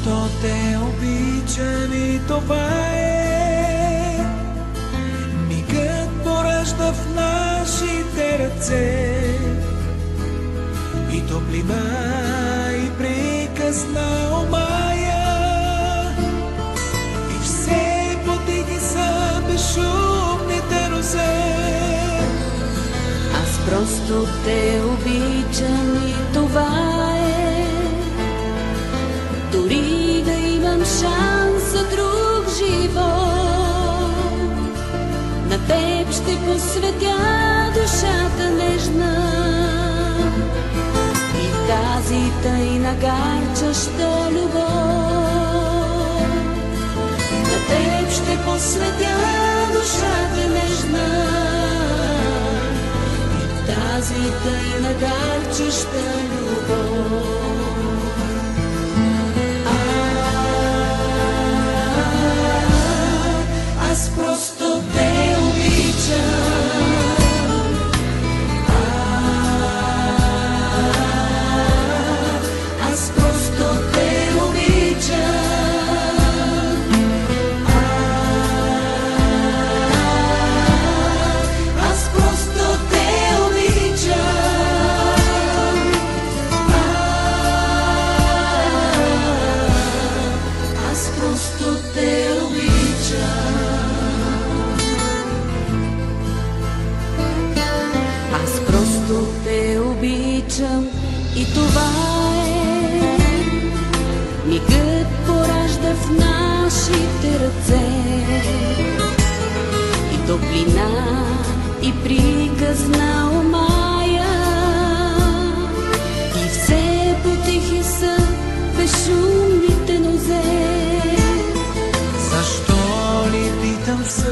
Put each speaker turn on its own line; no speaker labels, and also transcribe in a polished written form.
Просто те обичам и това е. Мигът поражда в нашите ръце и топлина, и приказна омая, и все потихи са безшумните розе.
Аз просто те обичам и това е. Дори да имам шанс за друг живот, на теб ще посветя душата нежна. И тази тъйна гарчаща любов, на теб ще посветя душата нежна. И тази тъйна гарчаща любов. Аз просто те обичам. Аз просто те обичам. Аз просто те обичам. Аз просто те обичам. Аз просто те обичам и това е. Мигът поражда в нашите ръце и топлина, и приказна омая, и все потихи са безшумните нозе.
Защо ли питам се?